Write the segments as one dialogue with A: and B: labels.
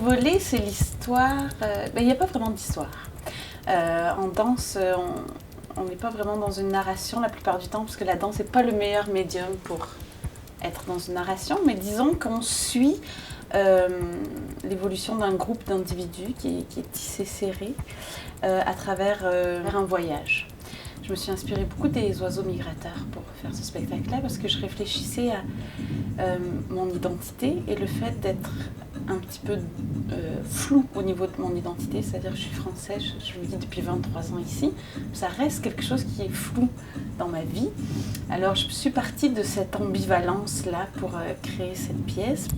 A: S'envoler, c'est l'histoire... il n'y a pas vraiment d'histoire. En danse, on n'est pas vraiment dans une narration la plupart du temps, parce que la danse n'est pas le meilleur médium pour être dans une narration, mais disons qu'on suit l'évolution d'un groupe d'individus qui est tissé serré à travers un voyage. Je me suis inspirée beaucoup des oiseaux migrateurs pour faire ce spectacle-là, parce que je réfléchissais à mon identité et le fait d'être un petit peu flou au niveau de mon identité, c'est-à-dire que je suis française, je vis depuis 23 ans ici, ça reste quelque chose qui est flou dans ma vie. Alors je suis partie de cette ambivalence-là pour créer cette pièce.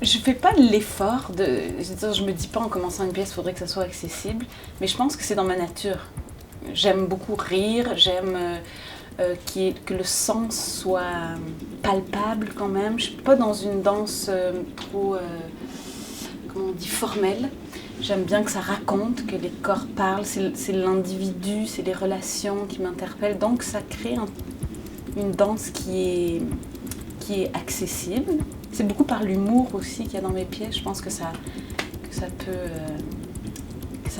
A: Je ne fais pas l'effort de... Je me dis pas en commençant une pièce, il faudrait que ça soit accessible, mais je pense que c'est dans ma nature. J'aime beaucoup rire, j'aime que le sens soit palpable quand même. Je ne suis pas dans une danse trop, comment on dit, formelle. J'aime bien que ça raconte, que les corps parlent, c'est l'individu, c'est les relations qui m'interpellent. Donc ça crée une danse qui est accessible. C'est beaucoup par l'humour aussi qu'il y a dans mes pièces. Je pense que ça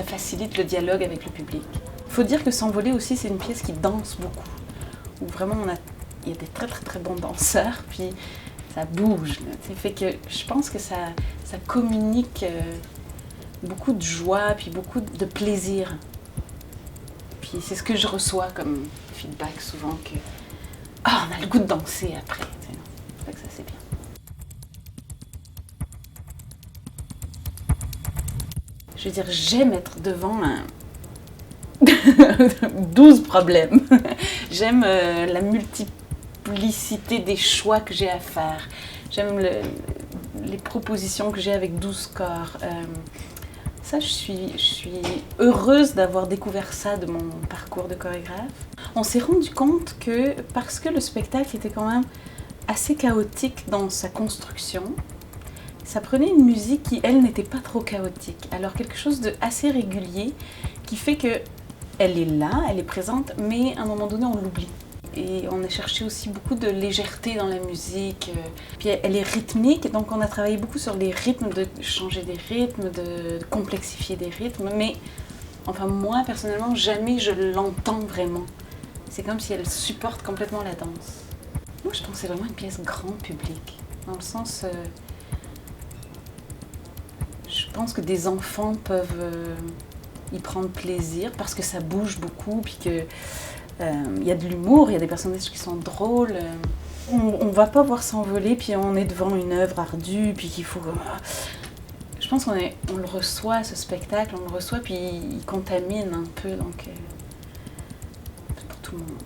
A: facilite le dialogue avec le public. Il faut dire que S'envoler aussi, c'est une pièce qui danse beaucoup. Où vraiment il y a des très très très bons danseurs, puis ça bouge. Ça fait que je pense que ça communique beaucoup de joie, puis beaucoup de plaisir. Puis c'est ce que je reçois comme feedback souvent, que on a le goût de danser après. Ça fait que ça c'est bien. Je veux dire, j'aime être devant 12 problèmes. J'aime la multiplicité des choix que j'ai à faire. J'aime les propositions que j'ai avec 12 corps. Ça, je suis heureuse d'avoir découvert ça de mon parcours de chorégraphe. On s'est rendu compte que, parce que le spectacle était quand même assez chaotique dans sa construction, ça prenait une musique qui, elle, n'était pas trop chaotique. Alors quelque chose de assez régulier qui fait que elle est là, elle est présente, mais à un moment donné, on l'oublie. Et on a cherché aussi beaucoup de légèreté dans la musique. Puis elle est rythmique, donc on a travaillé beaucoup sur les rythmes, de changer des rythmes, de complexifier des rythmes. Mais enfin, moi, personnellement, jamais je l'entends vraiment. C'est comme si elle supporte complètement la danse. Moi, je pense que c'est vraiment une pièce grand public, dans le sens... je pense que des enfants peuvent y prendre plaisir parce que ça bouge beaucoup, puis que il y a de l'humour, il y a des personnages qui sont drôles. On ne va pas voir S'envoler, puis on est devant une œuvre ardue, puis qu'il faut... Je pense qu'on le reçoit, ce spectacle, on le reçoit, puis il contamine un peu, donc c'est pour tout le monde.